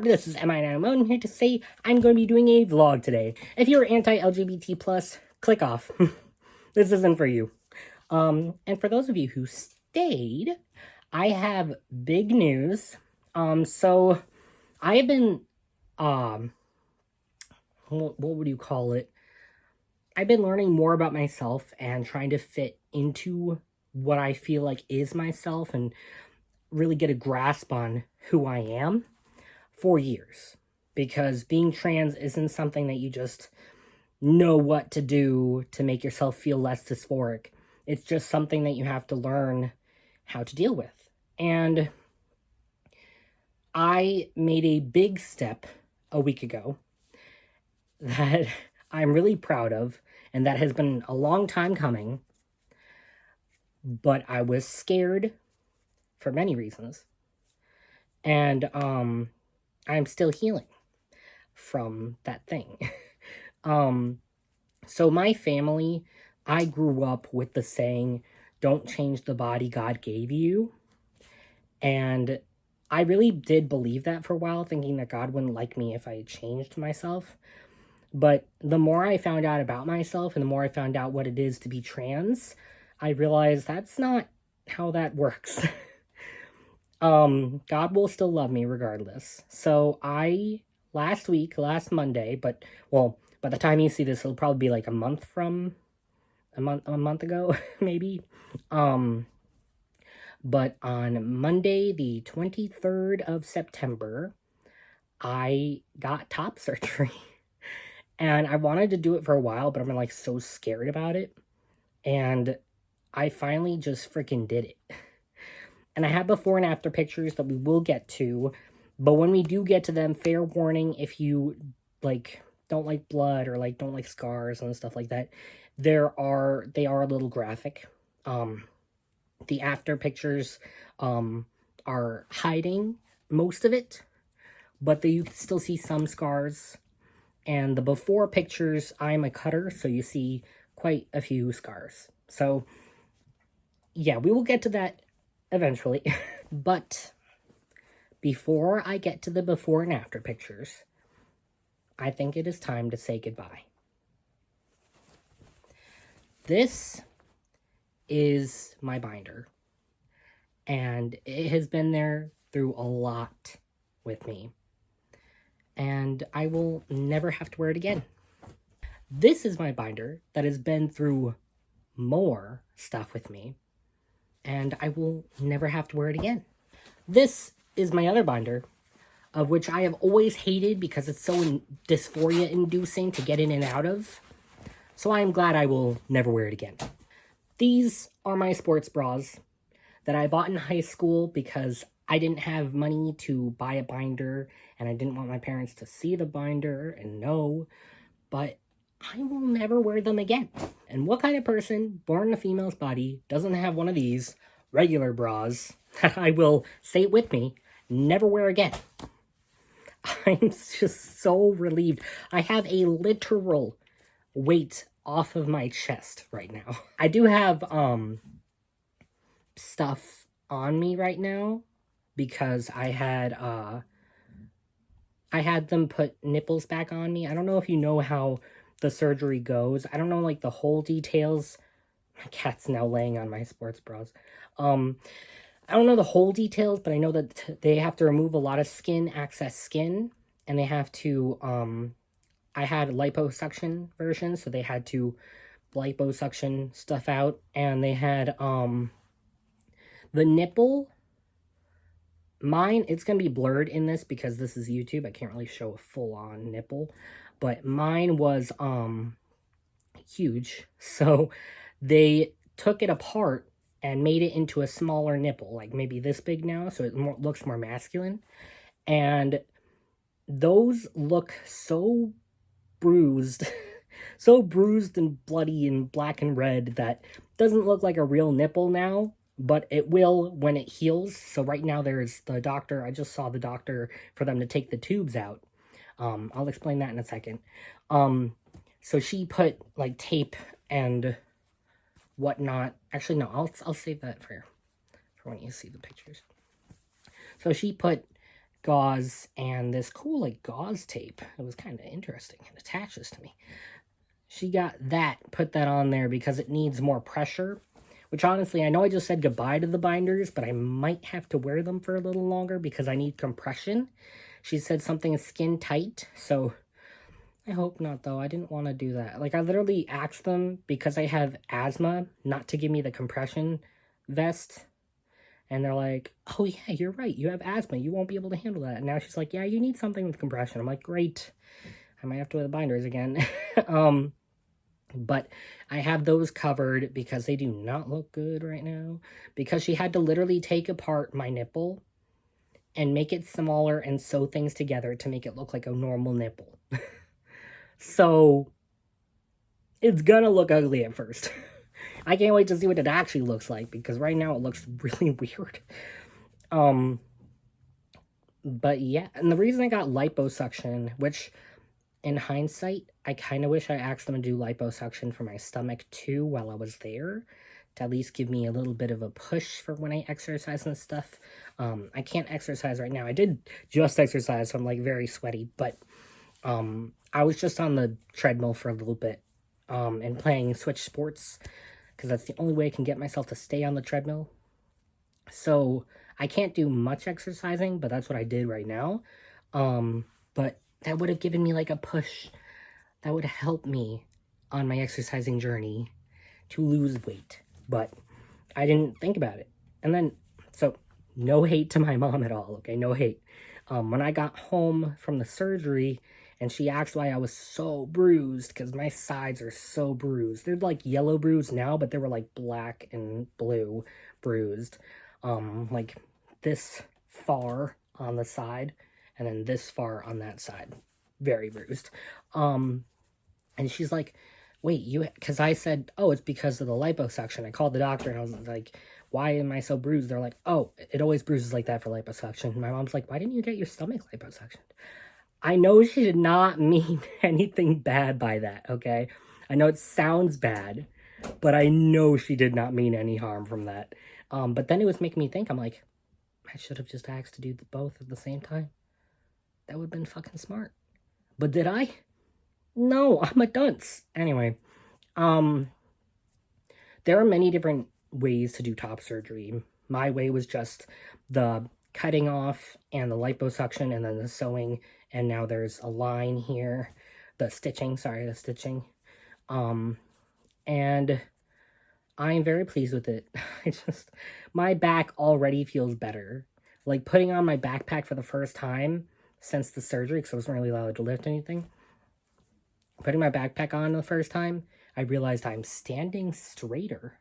this is MI9. Here to say I'm going to be doing a vlog today. If you're anti-LGBT+, click off. This isn't for you. And for those of you who stayed, I have big news. So I have been, what would you call it? I've been learning more about myself and trying to fit into what I feel like is myself and really get a grasp on who I am for years. Because being trans isn't something that you just know what to do to make yourself feel less dysphoric. It's just something that you have to learn how to deal with. And I made a big step a week ago that I'm really proud of, and that has been a long time coming, but I was scared for many reasons. And I'm still healing from that thing. So my family, I grew up with the saying, don't change the body God gave you. And I really did believe that for a while, thinking that God wouldn't like me if I changed myself. But the more I found out about myself and the more I found out what it is to be trans, I realized that's not how that works. God will still love me regardless. So last Monday, but, well, by the time you see this, it'll probably be like a month ago, maybe. But on Monday, the 23rd of September, I got top surgery. And I wanted to do it for a while, but I'm like so scared about it. And I finally just freaking did it. And I have before and after pictures that we will get to. But when we do get to them, fair warning, if you don't like blood or don't like scars and stuff like that, they are a little graphic. The after pictures are hiding most of it, but you can still see some scars. And the before pictures, I'm a cutter, so you see quite a few scars. So, yeah, we will get to that eventually. But before I get to the before and after pictures, I think it is time to say goodbye. This is my binder. And it has been there through a lot with me. And I will never have to wear it again. This is my binder that has been through more stuff with me, and I will never have to wear it again. This is my other binder, of which I have always hated because it's so dysphoria-inducing to get in and out of, so I am glad I will never wear it again. These are my sports bras that I bought in high school because I didn't have money to buy a binder, and I didn't want my parents to see the binder and know, but I will never wear them again. And what kind of person born in a female's body doesn't have one of these regular bras that I will, say it with me, never wear again? I'm just so relieved. I have a literal weight off of my chest right now. I do have stuff on me right now, because I had them put nipples back on me. I don't know if you know how the surgery goes. I don't know the whole details. My cat's now laying on my sports bras. I don't know the whole details, but I know that they have to remove a lot of skin, excess skin, and they have to I had liposuction version, so they had to liposuction stuff out, and they had the nipple. Mine, it's going to be blurred in this because this is YouTube. I can't really show a full-on nipple. But mine was huge. So they took it apart and made it into a smaller nipple. Maybe this big now, so it looks more masculine. And those look so bruised. So bruised and bloody and black and red that doesn't look like a real nipple now. But it will when it heals. So right now there's the doctor. I just saw the doctor for them to take the tubes out. I'll explain that in a second. So she put tape and whatnot. Actually, no, I'll save that for when you see the pictures. So she put gauze and this cool like gauze tape. It was kind of interesting. It attaches to me. She got that, put that on there because it needs more pressure. Which honestly, I know I just said goodbye to the binders, but I might have to wear them for a little longer because I need compression. She said something is skin tight, so I hope not though. I didn't want to do that. Like I literally asked them because I have asthma not to give me the compression vest. And they're like, oh yeah, you're right. You have asthma. You won't be able to handle that. And now she's like, yeah, you need something with compression. I'm like, great. I might have to wear the binders again. But I have those covered because they do not look good right now. Because she had to literally take apart my nipple and make it smaller and sew things together to make it look like a normal nipple. So it's gonna look ugly at first. I can't wait to see what it actually looks like because right now it looks really weird. But yeah, and the reason I got liposuction, which in hindsight, I kind of wish I asked them to do liposuction for my stomach too while I was there, to at least give me a little bit of a push for when I exercise and stuff. I can't exercise right now. I did just exercise, so I'm like very sweaty, but I was just on the treadmill for a little bit and playing Switch Sports because that's the only way I can get myself to stay on the treadmill. So I can't do much exercising, but that's what I did right now. But that would have given me like a push. That would help me on my exercising journey to lose weight. But I didn't think about it. And then, so no hate to my mom at all, okay? No hate. When I got home from the surgery and she asked why I was so bruised, because my sides are so bruised. They're like yellow bruised now, but they were like black and blue bruised. Like this far on the side and then this far on that side. Very bruised. And she's like, wait, because I said, oh, it's because of the liposuction. I called the doctor and I was like, why am I so bruised? They're like, oh, it always bruises like that for liposuction. And my mom's like, why didn't you get your stomach liposuctioned? I know she did not mean anything bad by that, okay? I know it sounds bad, but I know she did not mean any harm from that. But then it was making me think, I'm like, I should have just asked to do both at the same time. That would have been fucking smart. But did I? No, I'm a dunce. Anyway, there are many different ways to do top surgery. My way was just the cutting off and the liposuction and then the sewing. And now there's a line here. The stitching. And I'm very pleased with it. My back already feels better. Like putting on my backpack for the first time since the surgery, because I wasn't really allowed to lift anything. Putting my backpack on the first time, I realized I'm standing straighter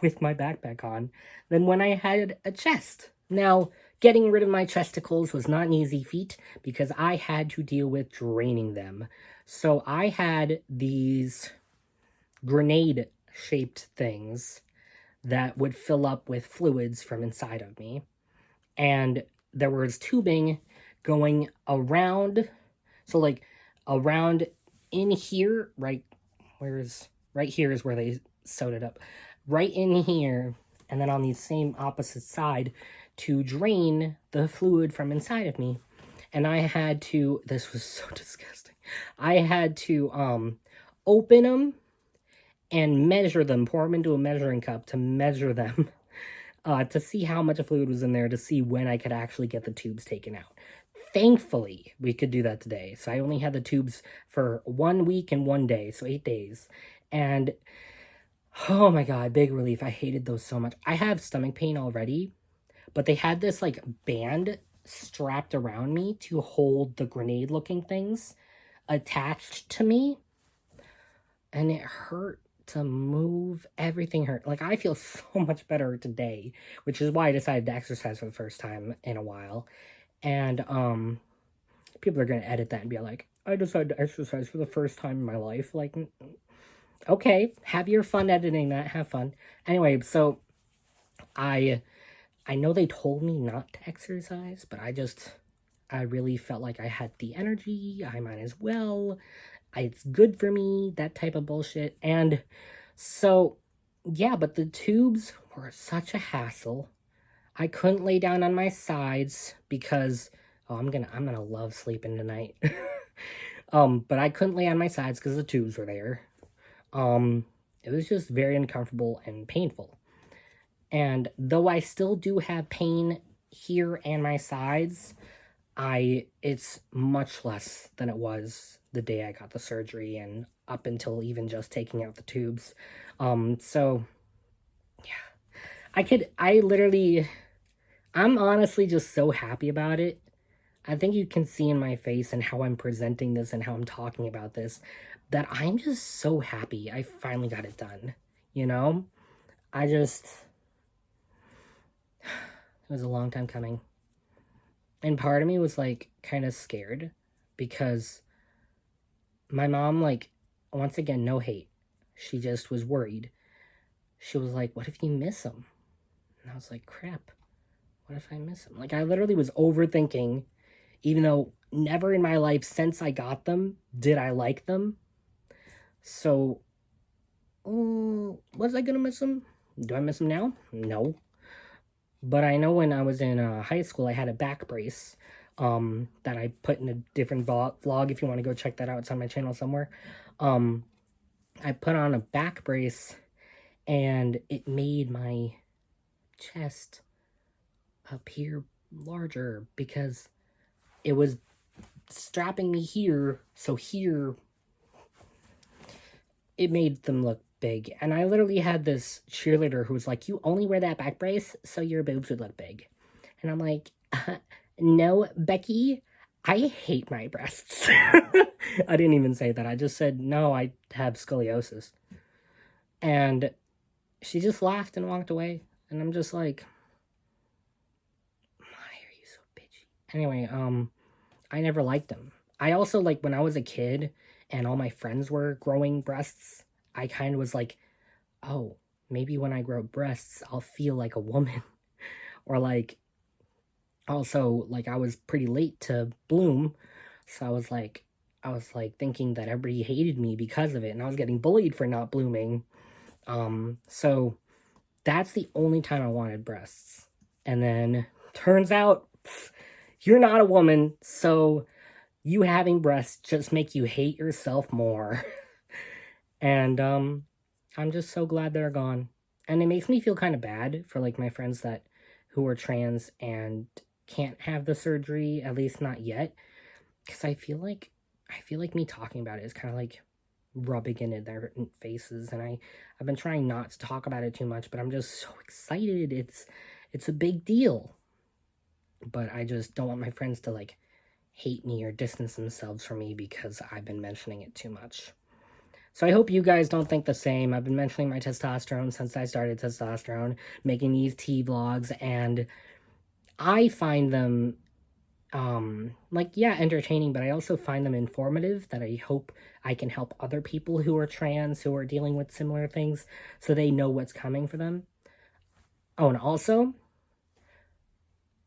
with my backpack on than when I had a chest. Now, getting rid of my chesticles was not an easy feat because I had to deal with draining them. So I had these grenade-shaped things that would fill up with fluids from inside of me. And there was tubing going around, so like around in here, right here is where they sewed it up. Right in here, and then on the same opposite side to drain the fluid from inside of me. And I had to, this was so disgusting. I had to open them and measure them, pour them into a measuring cup to measure them, to see how much fluid was in there, to see when I could actually get the tubes taken out. Thankfully, we could do that today. So I only had the tubes for 1 week and 1 day, so 8 days. And oh my god, big relief. I hated those so much. I have stomach pain already, but they had this like band strapped around me to hold the grenade looking things attached to me. And it hurt to move. Everything hurt. Like I feel so much better today, which is why I decided to exercise for the first time in a while. And people are going to edit that and be like, I decided to exercise for the first time in my life. Like, okay, have your fun editing that. Have fun. Anyway, so I know they told me not to exercise, but I really felt like I had the energy. I might as well. It's good for me, that type of bullshit. And so, yeah, but the tubes were such a hassle. I couldn't lay down on my sides because Oh, I'm gonna love sleeping tonight. But I couldn't lay on my sides because the tubes were there. Um, it was just very uncomfortable and painful. And though I still do have pain here and my sides, it's much less than it was the day I got the surgery and up until even just taking out the tubes. So yeah, I'm honestly just so happy about it. I think you can see in my face and how I'm presenting this and how I'm talking about this that I'm just so happy I finally got it done. You know? It was a long time coming. And part of me was like kind of scared because my mom, like, once again, no hate. She just was worried. She was like, what if you miss him? And I was like, crap. What if I miss him? Like, I literally was overthinking, even though never in my life since I got them did I like them. So, was I gonna miss him? Do I miss him now? No. But I know when I was in high school, I had a back brace that I put in a different vlog. If you want to go check that out, it's on my channel somewhere. I put on a back brace, and it made my chest appear larger because it was strapping me here, so here it made them look big. And I literally had this cheerleader who was like, you only wear that back brace so your boobs would look big. And I'm like, no, Becky, I hate my breasts. I didn't even say that. I just said, no, I have scoliosis. And she just laughed and walked away. And I'm just like, why are you so bitchy? Anyway, I never liked them. I also, like, when I was a kid and all my friends were growing breasts, I kind of was like, oh, maybe when I grow breasts, I'll feel like a woman. Or, like, also, like, I was pretty late to bloom, so I was like thinking that everybody hated me because of it, and I was getting bullied for not blooming. So that's the only time I wanted breasts. And then, turns out, you're not a woman, so you having breasts just make you hate yourself more. And I'm just so glad they're gone. And it makes me feel kind of bad for like my friends who are trans and can't have the surgery, at least not yet, because I feel like me talking about it is kind of like rubbing it in their faces, and I've been trying not to talk about it too much, but I'm just so excited. It's a big deal. But I just don't want my friends to like hate me or distance themselves from me because I've been mentioning it too much. So I hope you guys don't think the same. I've been mentioning my testosterone since I started testosterone, making these tea vlogs, and I find them, entertaining, but I also find them informative, that I hope I can help other people who are trans, who are dealing with similar things, so they know what's coming for them. Oh, and also,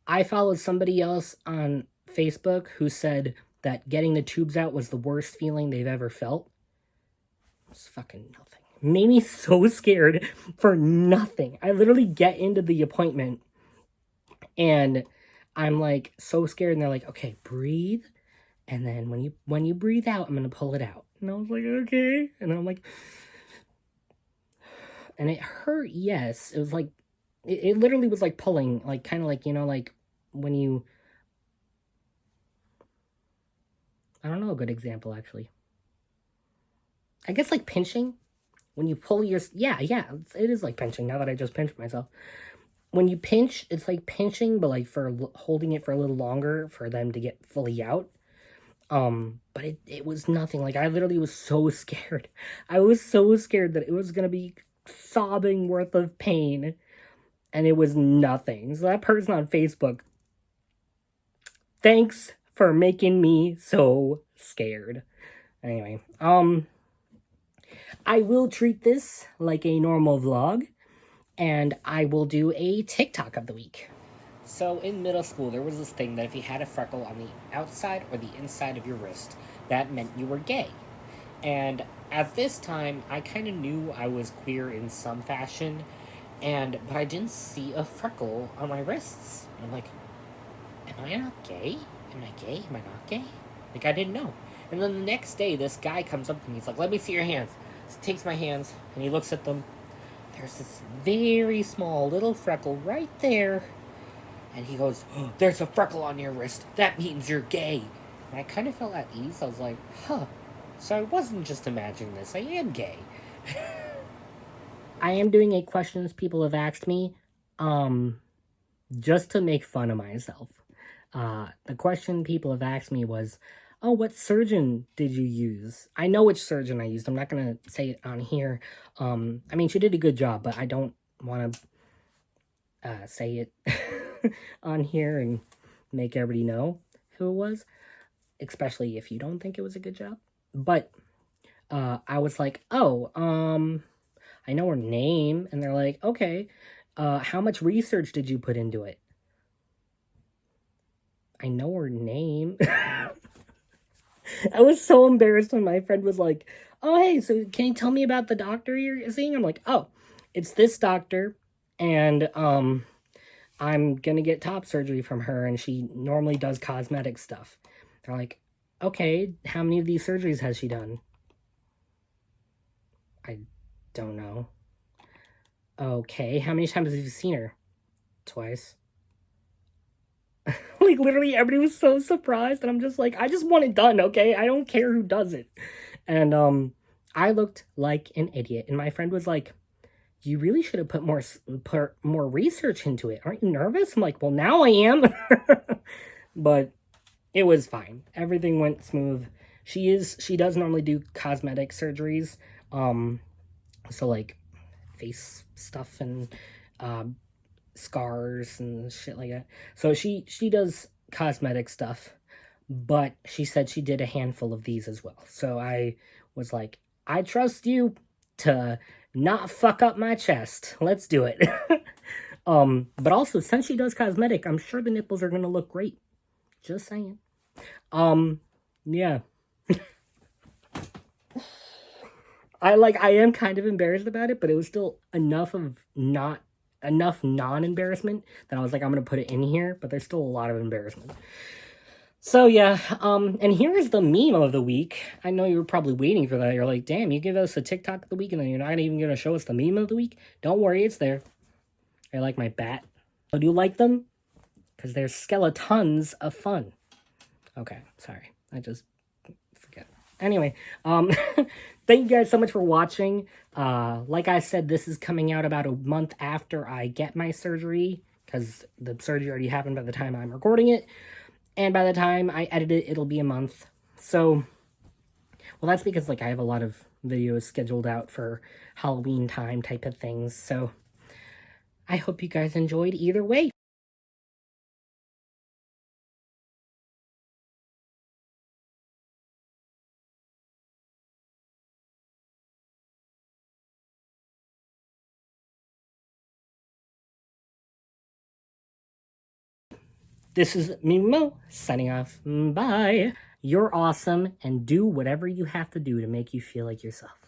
I followed somebody else on Facebook who said that getting the tubes out was the worst feeling they've ever felt. It's fucking nothing. Made me so scared for nothing. I literally get into the appointment and I'm like so scared, and they're like, okay, breathe, and then when you breathe out, I'm gonna pull it out. And I was like, okay. And I'm like, and it hurt, yes. It was like it literally was like pulling, like kind of like, you know, like when you, I don't know a good example actually. I guess like pinching. When you pull your, yeah, it is like pinching, now that I just pinched myself. When you pinch, it's like pinching, but like for holding it for a little longer for them to get fully out. But it was nothing. Like, I literally was so scared. I was so scared that it was gonna be sobbing worth of pain, and it was nothing. So that person on Facebook, thanks for making me so scared. Anyway, I will treat this like a normal vlog, and I will do a TikTok of the week. So in middle school, there was this thing that if you had a freckle on the outside or the inside of your wrist, that meant you were gay. And at this time, I kind of knew I was queer in some fashion, but I didn't see a freckle on my wrists. I'm like, am I not gay? am I gay? Am I not gay? Like, I didn't know. And then the next day, this guy comes up to me. He's like, let me see your hands. So he takes my hands, and he looks at them. There's this very small little freckle right there. And he goes, oh, there's a freckle on your wrist. That means you're gay. And I kind of felt at ease. I was like, huh. So I wasn't just imagining this. I am gay. I am doing a questions people have asked me, just to make fun of myself. The question people have asked me was, oh, what surgeon did you use? I know which surgeon I used. I'm not going to say it on here. I mean, she did a good job, but I don't want to say it on here and make everybody know who it was, especially if you don't think it was a good job. But I was like, oh, I know her name. And they're like, okay, how much research did you put into it? I know her name. I was so embarrassed when my friend was like, oh, hey, so can you tell me about the doctor you're seeing? I'm like, oh, it's this doctor, and I'm gonna get top surgery from her, and she normally does cosmetic stuff. They're like, okay, how many of these surgeries has she done? I don't know. Okay, how many times have you seen her? Twice. Like, literally, everybody was so surprised, and I'm just like, I just want it done, okay? I don't care who does it. And, I looked like an idiot, and my friend was like, you really should have put more research into it. Aren't you nervous? I'm like, well, now I am. But it was fine. Everything went smooth. She does normally do cosmetic surgeries. So, like, face stuff and, scars and shit like that. So she does cosmetic stuff, but she said she did a handful of these as well. So I was like, I trust you to not fuck up my chest. Let's do it. But also, since she does cosmetic, I'm sure the nipples are gonna look great. Just saying. Yeah. I am kind of embarrassed about it, but it was still enough non-embarrassment that I was like, I'm gonna put it in here, but there's still a lot of embarrassment. So yeah, and here's the meme of the week. I know you were probably waiting for that. You're like, damn, you give us a TikTok of the week and then you're not even gonna show us the meme of the week? Don't worry, it's there. I like my bat. Oh, do you like them? Because they're skeletons of fun. Okay, sorry. I just forget. Anyway, thank you guys so much for watching. Like I said, this is coming out about a month after I get my surgery, because the surgery already happened by the time I'm recording it. And by the time I edit it, it'll be a month. So, well, that's because, like, I have a lot of videos scheduled out for Halloween time type of things. So, I hope you guys enjoyed either way. This is Mimo, signing off. Bye. You're awesome, and do whatever you have to do to make you feel like yourself.